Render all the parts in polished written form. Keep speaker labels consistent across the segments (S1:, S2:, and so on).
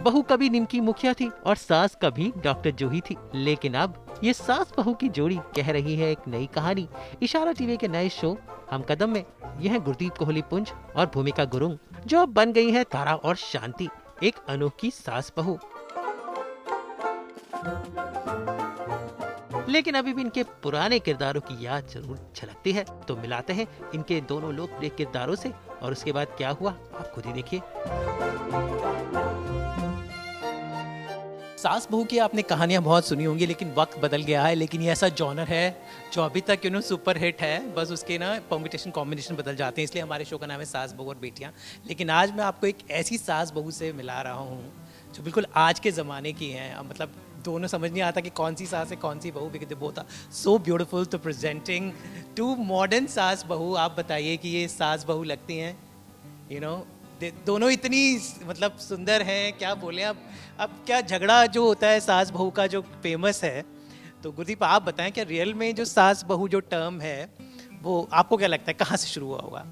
S1: बहू कभी निमकी मुखिया थी और सास कभी डॉक्टर जूही थी, लेकिन अब ये सास बहू की जोड़ी कह रही है एक नई कहानी। इशारा टीवी के नए शो हम कदम में यह है गुरदीप कोहली पुंज और भूमिका गुरुंग, जो अब बन गई है तारा और शांति, एक अनोखी सास बहू। लेकिन अभी भी इनके पुराने किरदारों की याद जरूर झलकती है, तो मिलाते हैं इनके दोनों लोकप्रिय किरदारों से और उसके बाद क्या हुआ आप खुद ही देखिए। सास बहू की आपने कहानियां बहुत सुनी होंगी, लेकिन वक्त बदल गया है। लेकिन ये ऐसा जॉनर है जो अभी तक सुपर हिट है, बस उसके परम्यूटेशन कॉम्बिनेशन बदल जाते हैं, इसलिए हमारे शो का नाम है सास बहू और बेटियां। लेकिन आज मैं आपको एक ऐसी सास बहू से मिला रहा हूँ जो बिल्कुल आज के ज़माने की हैं। मतलब दोनों समझ नहीं आता कि कौन सी सास है कौन सी बहू, because both are so beautiful. तो presenting to modern saas bahu, आप बताइए कि ये सास बहू लगती हैं दोनों इतनी मतलब सुंदर हैं, क्या बोले। अब क्या झगड़ा जो होता है सास बहू का जो फेमस है, तो गुरदीप आप बताएं क्या रियल में जो सास बहू जो टर्म है वो आपको क्या लगता है कहाँ से शुरू हुआ होगा?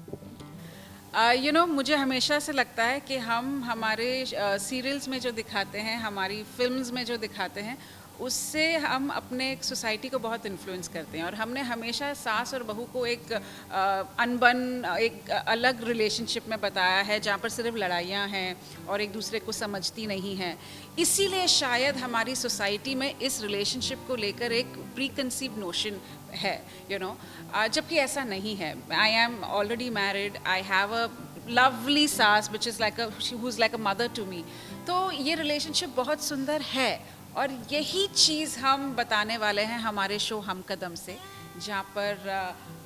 S2: मुझे हमेशा से लगता है कि हम हमारे सीरियल्स में जो दिखाते हैं, हमारी फिल्म्स में जो दिखाते हैं, उससे हम अपने एक सोसाइटी को बहुत इन्फ्लुएंस करते हैं। और हमने हमेशा सास और बहू को एक अनबन, एक अलग रिलेशनशिप में बताया है, जहाँ पर सिर्फ लड़ाइयाँ हैं और एक दूसरे को समझती नहीं हैं। इसीलिए शायद हमारी सोसाइटी में इस रिलेशनशिप को लेकर एक प्री कंसीव नोशन है, जबकि ऐसा नहीं है। I am already married, I have a lovely सास which is like who is like a mother to me. तो ये रिलेशनशिप बहुत सुंदर है और यही चीज़ हम बताने वाले हैं हमारे शो हम कदम से, जहाँ पर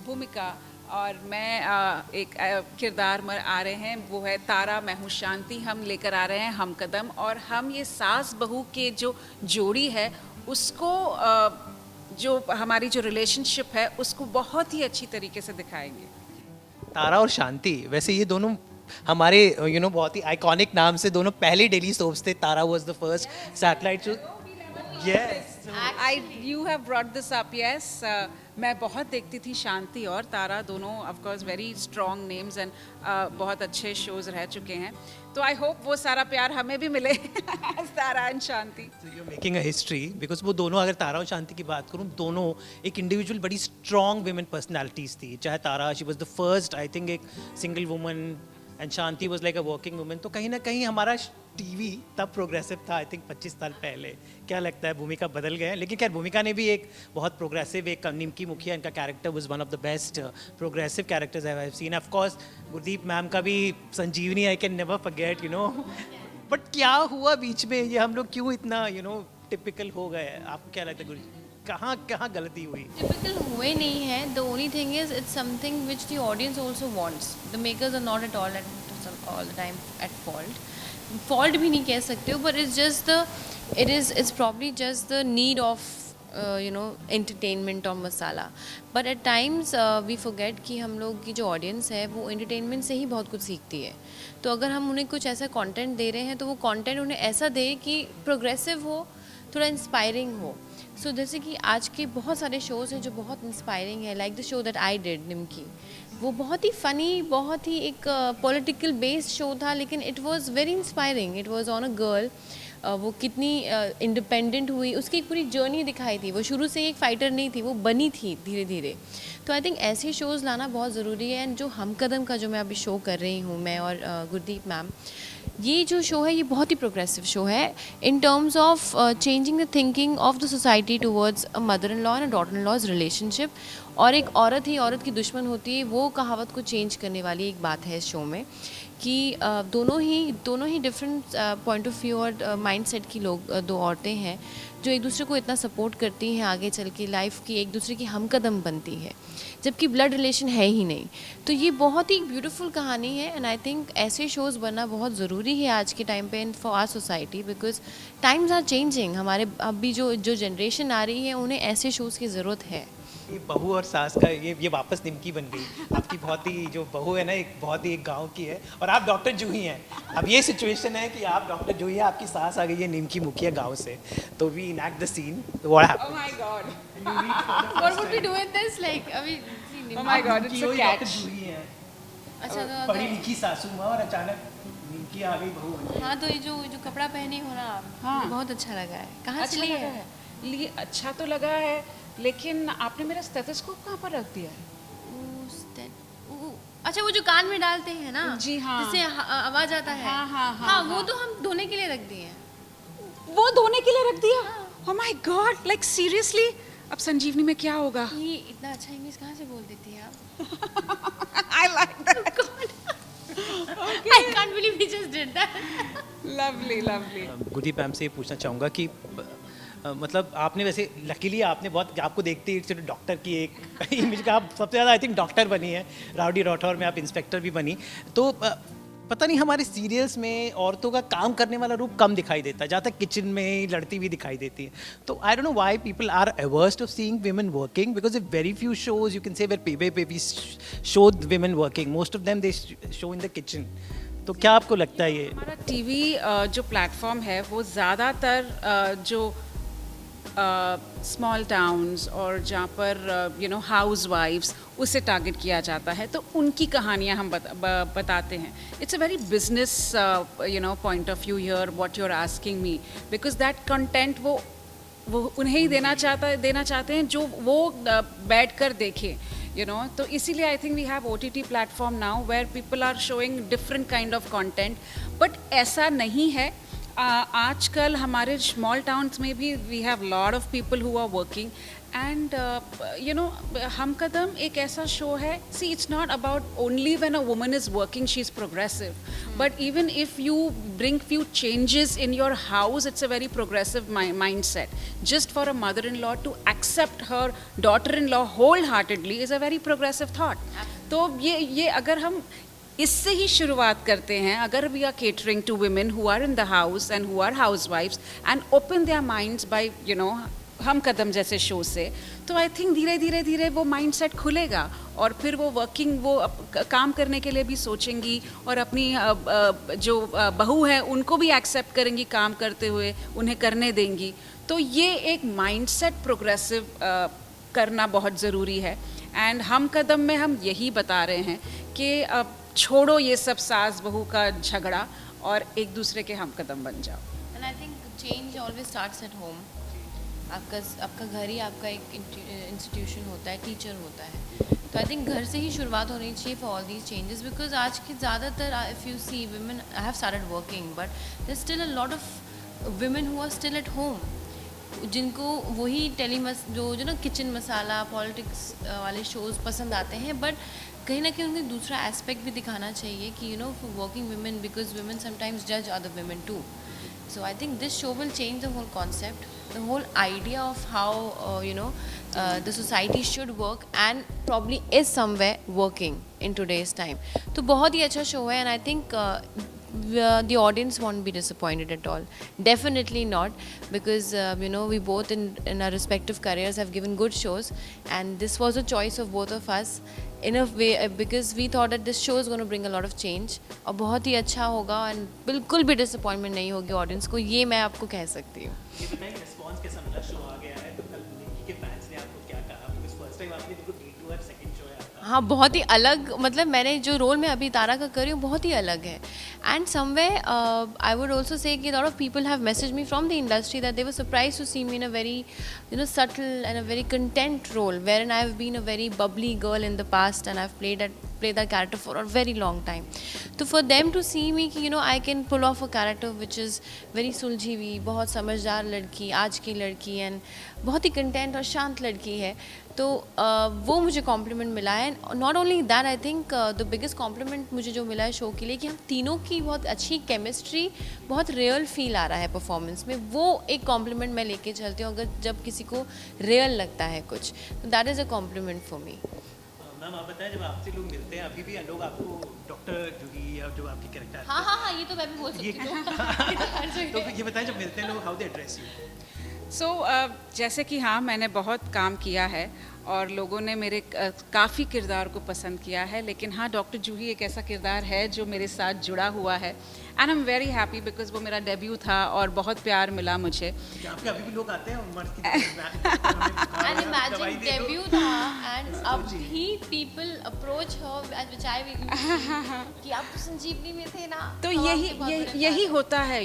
S2: भूमिका और मैं एक किरदार में आ रहे हैं, वो है तारा, मैं हूँ शांति। हम लेकर आ रहे हैं हम कदम, और हम ये सास बहू के जो जोड़ी है उसको जो हमारी जो रिलेशनशिप है उसको बहुत ही अच्छी तरीके से दिखाएंगे।
S1: तारा और शांति, वैसे ये दोनों हमारे बहुत ही आइकॉनिक नाम से दोनों पहले डेली सोप्स थे। Tara was the first satellite show. Yes.
S2: You have brought this up, yes. मैं बहुत देखती थी शांति और तारा, दोनों of course very strong names and बहुत अच्छे shows रह चुके हैं। तो I hope वो सारा प्यार हमें भी मिले as Tara and Shanti.
S1: So you're making a history because वो दोनों, अगर तारा और शांति की बात करूँ, दोनों एक इंडिविजुअल बड़ी स्ट्रॉन्ग women personalities थी। चाहे तारा, she was the first I think एक single woman and Shanti was like a working woman। तो कहीं ना कहीं हमारा टीवी तब प्रोग्रेसिव था, आई थिंक 25 साल पहले। क्या लगता है भूमिका बदल गए? लेकिन खैर भूमिका ने भी एक बहुत प्रोग्रेसिव, एक निमकी मुखिया, इनका character was one of the best progressive characters I have seen. Of course Gurdeep ma'am का भी Sanjeevani I can never forget but क्या हुआ बीच में, ये हम लोग क्यों इतना टिपिकल हो गए? आपको क्या लगता है गुरदीप, कहाँ कहाँ गलती हुई?
S3: टिपिकल हुए नहीं है। The only thing is it's something which the audience also wants. The makers are not at all the time at fault भी नहीं कह सकते हो, but it's probably just the need of entertainment और masala. But at times we forget कि हम लोग की जो ऑडियंस है वो एंटरटेनमेंट से ही बहुत कुछ सीखती है। तो अगर हम उन्हें कुछ ऐसा कंटेंट दे रहे हैं तो वो कंटेंट उन्हें ऐसा दे कि प्रोग्रेसिव हो, थोड़ा इंस्पायरिंग हो। सो जैसे कि आज के बहुत सारे शोज़ हैं जो बहुत इंस्पायरिंग है, like the show that I did Nimki, वो बहुत ही फ़नी, बहुत ही एक पॉलिटिकल बेस्ड शो था, लेकिन it was very inspiring. It was on a girl, वो कितनी इंडिपेंडेंट हुई, उसकी एक पूरी जर्नी दिखाई थी। वो शुरू से एक फ़ाइटर नहीं थी, वो बनी थी धीरे धीरे। तो आई थिंक ऐसे शोज़ लाना बहुत ज़रूरी है। एंड जो हम कदम का जो मैं अभी शो कर रही हूँ, मैं और गुरदीप मैम, ये जो शो है ये बहुत ही प्रोग्रेसिव शो है in terms of changing the thinking of the society towards a mother in law and a daughter in laws relationship. और एक औरत ही औरत की दुश्मन होती है, वो कहावत को चेंज करने वाली एक बात है इस शो में, कि दोनों ही डिफरेंट पॉइंट ऑफ व्यू और माइंड सेट की लोग, दो औरतें हैं जो एक दूसरे को इतना सपोर्ट करती हैं, आगे चल के लाइफ की एक दूसरे की हमकदम बनती है, जबकि ब्लड रिलेशन है ही नहीं। तो ये बहुत ही ब्यूटीफुल कहानी है। एंड आई थिंक ऐसे शोज़ बनना बहुत ज़रूरी है आज के टाइम पे in for our society, because times are changing. हमारे अभी जो जनरेशन आ रही है उन्हें ऐसे शोज़ की ज़रूरत है।
S1: ये बहू और सास का ये वापस निमकी बन गई। आपकी बहुत ही जो बहू है ना, एक बहुत ही एक गांव की है और आप डॉक्टर जूही हैं। अब ये सिचुएशन है कि आप डॉक्टर जूही है, आपकी सास आ गई है निमकी मुखिया गांव से। तो we enact the scene, what happens?
S2: Oh my God.
S3: What would we do in this? Like, I mean, see,
S2: Oh my God, it's a catch.
S1: जूही हैं,
S3: अच्छा तो
S1: पढ़ी लिखी सासू माँ और अचानक नीकी आ गई बहू बन गई।
S3: हाँ, तो ये जो कपड़ा पहने हो ना आप,
S2: हाँ।
S3: ये बहुत अच्छा लगा है। कहाँ से
S2: अच्छा
S3: लिए
S2: लगा
S3: है?
S2: है, लिए अच्छा तो लगा है, लेकिन आपने मेरा स्टेथोस्कोप कहाँ पर रख दिया है?
S3: अच्छा, वो जो कान में डालते हैं ना,
S2: जी हाँ।
S3: जिससे आवाज आता है।
S2: हाँ, हाँ, हाँ,
S3: हाँ, वो
S2: हाँ।
S3: तो हम धोने के लिए रख दिए हैं।
S2: वो धोने के लिए रख दिया? Oh my God, like seriously? अब संजीवनी में क्या होगा?
S3: ये इतना अच्छा इंग्लिश कहाँ से बोल देती है आप?
S2: I like that.
S3: I can't believe he just did that.
S2: Lovely, lovely.
S1: Guddi ma'am से ये पूछना चाहूँगा कि मतलब आपने वैसे लकीली आपने बहुत आपको देखते ही सिर्फ डॉक्टर की एक इमेज का आप सबसे ज़्यादा आई थिंक डॉक्टर बनी है, राउडी राठौर में आप इंस्पेक्टर भी बनी, तो पता नहीं हमारे सीरियल्स में औरतों का काम करने वाला रूप कम दिखाई देता है, जहाँ तक किचन में लड़ती हुई दिखाई देती है। तो I don't know why people are averse of seeing women working because if very few shows you can say where we show women working, most of them they show in the kitchen. तो क्या आपको लगता है ये?
S2: हमारा TV जो platform है वो ज़्यादातर जो स्मॉल टाउन्स और जहाँ पर यू नो हाउस वाइफ्स उसे टारगेट किया जाता है, तो उनकी कहानियाँ हम बताते हैं. It's a very business you know point of view here what you are asking me, because that content वो उन्हें ही देना चाहते हैं जो वो बैठ कर देखें, you know. तो इसीलिए I think we have OTT platform now where people are showing different kind of content, but ऐसा नहीं है. आजकल हमारे स्मॉल टाउन्स में भी we have lot of people who are working and you know हम कदम एक ऐसा शो है. See it's not about only when a woman is working she is progressive, but even if you bring few changes in your house, it's a very progressive mindset. Just for a mother-in-law to accept her daughter-in-law wholeheartedly is a very progressive thought. तो ये अगर हम इससे ही शुरुआत करते हैं, अगर we are catering to women who are in the house and who are housewives and open their minds by you know हम कदम जैसे शो से, तो आई थिंक धीरे धीरे वो माइंडसेट खुलेगा और फिर वो वर्किंग वो काम करने के लिए भी सोचेंगी और अपनी जो बहू है उनको भी एक्सेप्ट करेंगी काम करते हुए, उन्हें करने देंगी. तो ये एक माइंडसेट प्रोग्रेसिव करना बहुत ज़रूरी है. एंड हम कदम में हम यही बता रहे हैं कि अब छोड़ो ये सब सास बहू का झगड़ा और एक दूसरे के हम कदम बन जाओ.
S3: And I think change always starts at home. आपका घर ही आपका एक इंस्टीट्यूशन होता है, टीचर होता है. तो आई थिंक घर से ही शुरुआत होनी चाहिए for all these changes, because आज के ज़्यादातर if you see women I have started working but there still a lot of women who are still at home, जिनको वही जो ना किचन मसाला पॉलिटिक्स वाले शोज़ पसंद आते हैं, बट कहीं ना कहीं उन्हें दूसरा एस्पेक्ट भी दिखाना चाहिए कि you know for working women, because women sometimes जज other women too. So I think this show will change the whole concept, the whole idea of how the society should work and probably is somewhere working in today's time. तो बहुत ही अच्छा show है and I think the audience won't be disappointed at all. Definitely not, because we both in our respective careers have given good shows and this was a choice of both of us in a way because we thought that this show is going to bring a lot of change और बहुत ही अच्छा होगा and बिल्कुल भी disappointment नहीं होगी audience को, ये मैं आपको कह सकती हूँ.
S1: ये बताइए रिस्पांस कैसा मिला, शो आ गया है तो कल निकी के फैंस ने आपको क्या कहा, बिकॉज़ फर्स्ट टाइम आपने बिल्कुल डे 2 और सेकंड शो है आपका.
S3: हाँ, बहुत ही अलग, मतलब मैंने जो रोल में अभी तारा का कर रही हूँ बहुत ही अलग है. And somewhere I would also say that lot of people have message me from the industry that they were surprise to see me in a very subtle and a very content role wherein I have been a very bubbly girl in the past and I've played that character for a very long time. So for them to see me कि I can pull off a character which is very सुलझी हुई, बहुत समझदार लड़की, आज की लड़की and बहुत ही content और शांत लड़की है, तो वो मुझे कॉम्प्लीमेंट मिला है. Not only that, I think the biggest complement मुझे जो मिला है शो के लिए कि हम तीनों की बहुत अच्छी केमिस्ट्री, बहुत रियल फील आ रहा है परफॉर्मेंस में, वो एक कॉम्प्लीमेंट मैं लेके चलती हूँ अगर जब किसी को रियल लगता है कुछ, तो that is a compliment for me.
S1: Ma'am आप बताएं, जब आपसे लोग मिलते हैं अभी भी लोग आपको डॉक्टर जूही या जो आपकी कैरेक्टर
S3: हाँ, ये तो मैं भी बोल सकती हूँ.
S1: तो ये बताएं जब मिलते हैं लोग हाउ दे एड्रेस यू.
S2: सो जैसे कि हाँ, मैंने बहुत काम किया है और लोगों ने मेरे काफ़ी किरदार को पसंद किया है, लेकिन हाँ, डॉक्टर जूही एक ऐसा किरदार है जो मेरे साथ जुड़ा हुआ है and I am very happy because वो मेरा डेब्यू था और बहुत प्यार मिला मुझे.
S1: आपके अभी भी लोग आते हैं मर्द की
S3: And imagine debut था and अब भी people approach her which I कि आप तो संजीवनी में थे ना.
S2: तो
S3: हम
S2: यही
S3: आपके बहुत
S2: यही
S3: बड़े
S2: यही
S3: fan
S2: होता है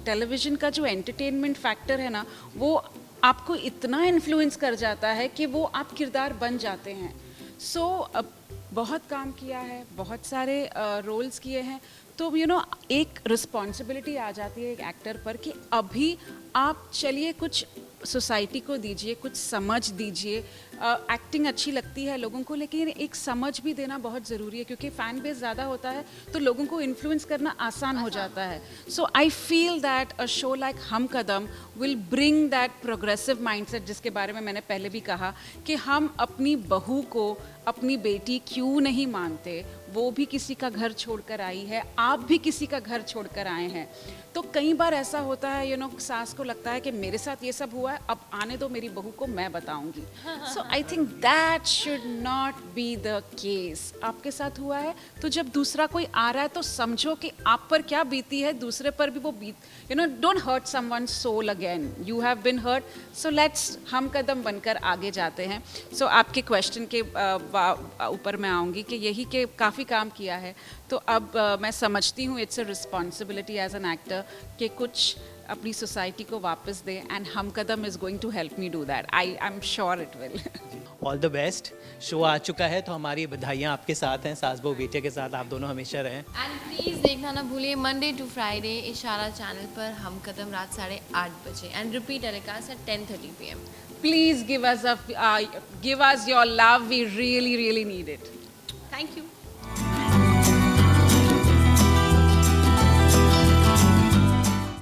S2: टेलीविज़न का जो एंटरटेनमेंट फैक्टर है ना, वो आपको इतना इन्फ्लुएंस कर जाता है कि वो आप किरदार बन जाते हैं. सो बहुत काम किया है, बहुत सारे रोल्स किए हैं, तो एक रिस्पॉन्सिबिलिटी आ जाती है एक एक्टर पर कि अभी आप चलिए कुछ सोसाइटी को दीजिए, कुछ समझ दीजिए. एक्टिंग अच्छी लगती है लोगों को, लेकिन एक समझ भी देना बहुत ज़रूरी है, क्योंकि फ़ैन बेस ज़्यादा होता है तो लोगों को इन्फ्लुएंस करना आसान हो जाता है. So I feel that a show like Hum Kadam will bring that progressive mindset, जिसके बारे में मैंने पहले भी कहा कि हम अपनी बहू को अपनी बेटी क्यों नहीं मानते. वो भी किसी का घर छोड़कर आई है, आप भी किसी का घर छोड़कर आए हैं. तो कई बार ऐसा होता है सास को लगता है कि मेरे साथ ये सब हुआ है, अब आने दो मेरी बहू को, मैं बताऊंगी. So I think that should not be the case. आपके साथ हुआ है तो जब दूसरा कोई आ रहा है तो समझो कि आप पर क्या बीती है, दूसरे पर भी वो बीत. Don't hurt someone soul again. You have been hurt, so let's Hum Kadam बनकर आगे जाते हैं. सो आपके क्वेश्चन के ऊपर मैं आऊँगी कि यही के काफ़ी काम किया है, तो अब मैं समझती हूँ it's a responsibility as an actor कि कुछ अपनी सोसाइटी को वापस दे, and Hum Kadam is going to help me do that. I am sure it will.
S1: All the best. Show आ चुका है तो हमारी बधाइयाँ आपके साथ हैं, सास बहू बेटे के साथ आप दोनों हमेशा रहें.
S3: एंड प्लीज़ देखना ना भूलिए Monday to Friday Ishara channel पर हम कदम रात 8:30 बजे and repeat telecast at 10:30 PM.
S2: Please give us your love. We really, really need it.
S3: Thank you.